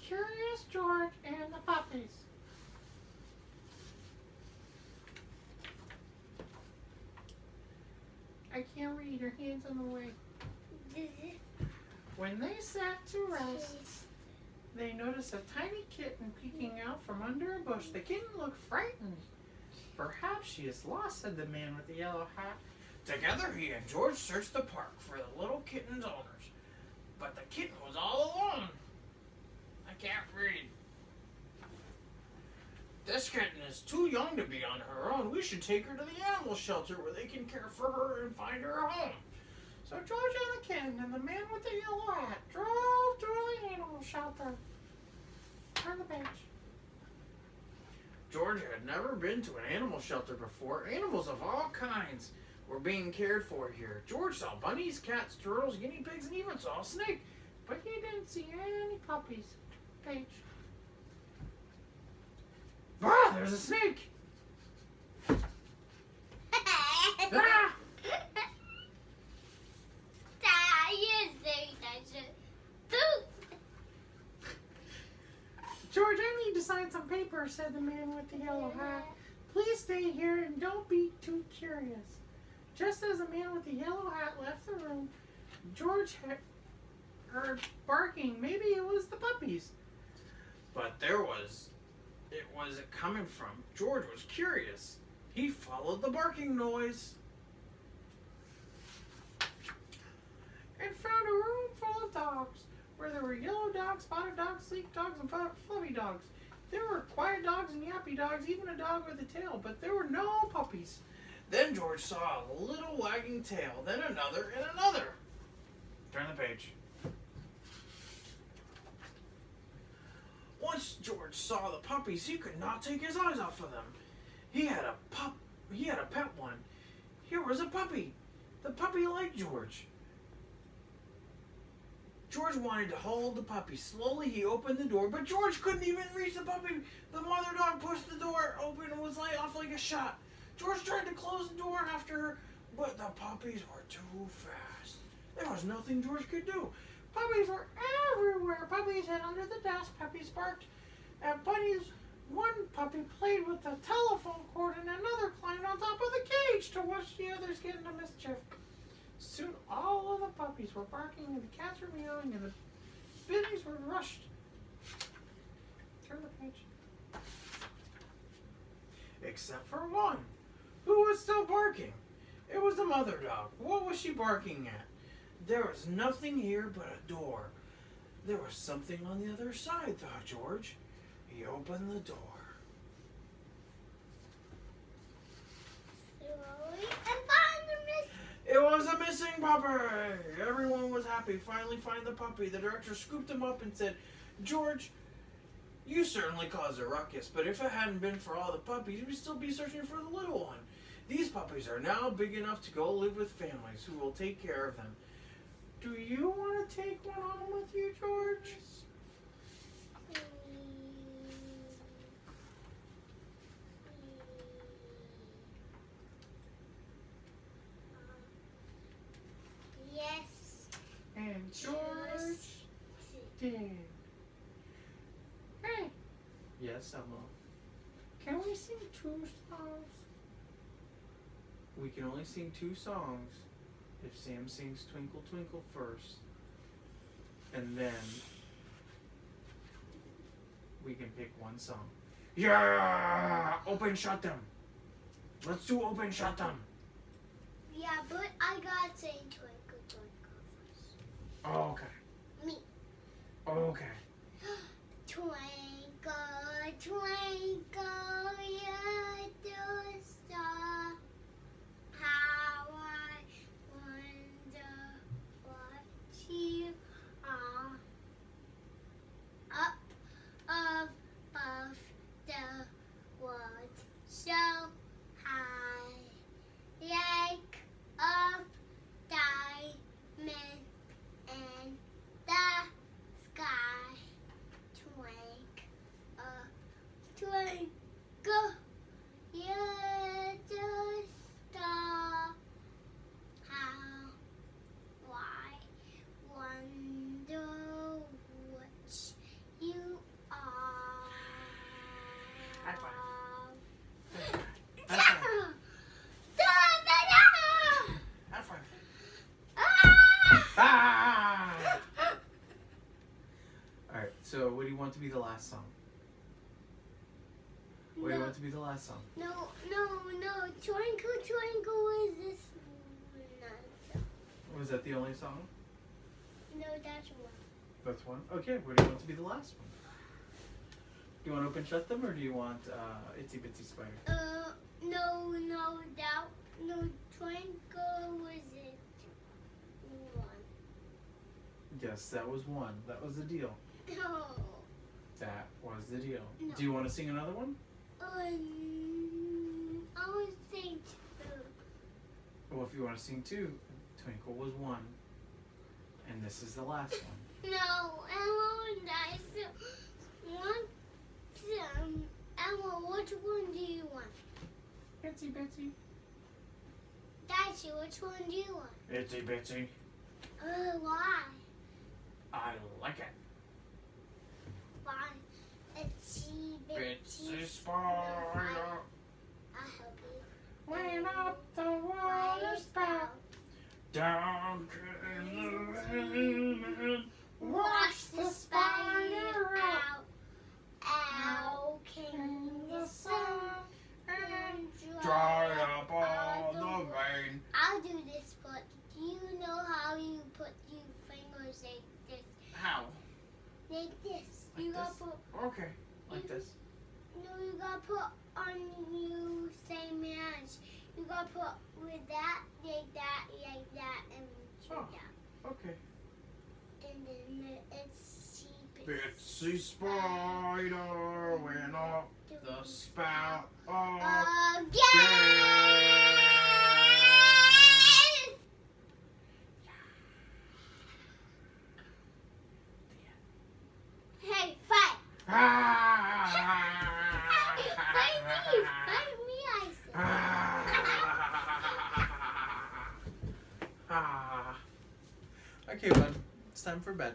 Curious George and the puppies. I can't read, your hand's in the way. When they sat to rest, they noticed a tiny kitten peeking out from under a bush. The kitten looked frightened. Perhaps she is lost, said the man with the yellow hat. Together he and George searched the park for the little kitten's owners. But the kitten was all alone. I can't read. This kitten is too young to be on her own. We should take her to the animal shelter where they can care for her and find her a home. So George and the kitten and the man with the yellow hat drove to the animal shelter. Turn the page. George had never been to an animal shelter before. Animals of all kinds were being cared for here. George saw bunnies, cats, turtles, guinea pigs, and even saw a snake. But he didn't see any puppies. Page. Ah, there's a snake! Ah! George, I need to sign some papers, said the man with the yellow hat. Please stay here and don't be too curious. Just as the man with the yellow hat left the room, George heard barking. Maybe it was the puppies. But it was coming from. George was curious. He followed the barking noise. And found a room full of dogs, where there were yellow dogs, spotted dogs, sleek dogs, and fluffy dogs. There were quiet dogs and yappy dogs, even a dog with a tail, but there were no puppies. Then George saw a little wagging tail, then another and another. Turn the page. Once George saw the puppies, he could not take his eyes off of them. He had a pet one. Here was a puppy. The puppy liked George. George wanted to hold the puppy. Slowly he opened the door, but George couldn't even reach the puppy. The mother dog pushed the door open and was let off like a shot. George tried to close the door after her, but the puppies were too fast. There was nothing George could do. Puppies were everywhere. Puppies hid under the desk. Puppies barked at bunnies. One puppy played with the telephone cord and another climbed on top of the cage to watch the others get into mischief. Soon all of the puppies were barking and the cats were meowing and the bunnies were rushed. Turn the page. Except for one, who was still barking. It was the mother dog. What was she barking at? There was nothing here but a door. There was something on the other side, thought George. He opened the door. It was a missing puppy. Everyone was happy. Finally find the puppy. The director scooped him up and said, George, you certainly caused a ruckus, but if it hadn't been for all the puppies, we'd still be searching for the little one. These puppies are now big enough to go live with families who will take care of them. Do you want to take one home with you, George? Yes. And George did. Hey. Yes, Emma. Can we sing 2 songs? We can only sing 2 songs if Sam sings Twinkle Twinkle first. And then we can pick one song. Yeah! Open shut them. Let's do open shut them. Yeah, but I gotta say Twinkle Twinkle first. Oh, okay. Me. Okay. Twinkle, twinkle, little star, how I wonder what you are. Up above the world so high, like of diamond in the sky. Twinkle, Alright, so what do you want to be the last song? What do you want to be the last song? No. Twinkle, twinkle is this one. Was that the only song? No, that's one. That's one? Okay, what do you want to be the last one? Do you want open shut them or do you want Itsy Bitsy Spider? No, twinkle was it one. Yes, that was one. That was the deal. No. That was the deal. No. Do you want to sing another one? I was thinking two. Well, if you want to sing two, Twinkle was one. And this is the last one. No, Emma and I still want Emma, which one do you want? Itsy Bitsy. Daisy, which one do you want? Itsy Bitsy. Why? I like it. Why? Itsy Bitsy Bitsy. Spider. I'll help you. When up the water spout, Down came the rain. Wash the spider out. Out came the sun and Dry up all the rain. I'll do this, but do you know how you put your fingers like this? How? Like this. Like You gotta this? put. Okay, like this. No, you gotta put on you same hands. You gotta put with that, like that, and Oh. that. Okay. And then it's Bitsy Spider went up the spout of Again! Hey, fight! Fight me, I said. Okay, bud. It's time for bed.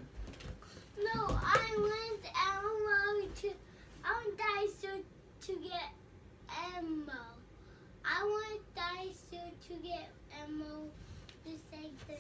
No, I want Daiso to get Emmo. I want Daiso to get Emmo just like the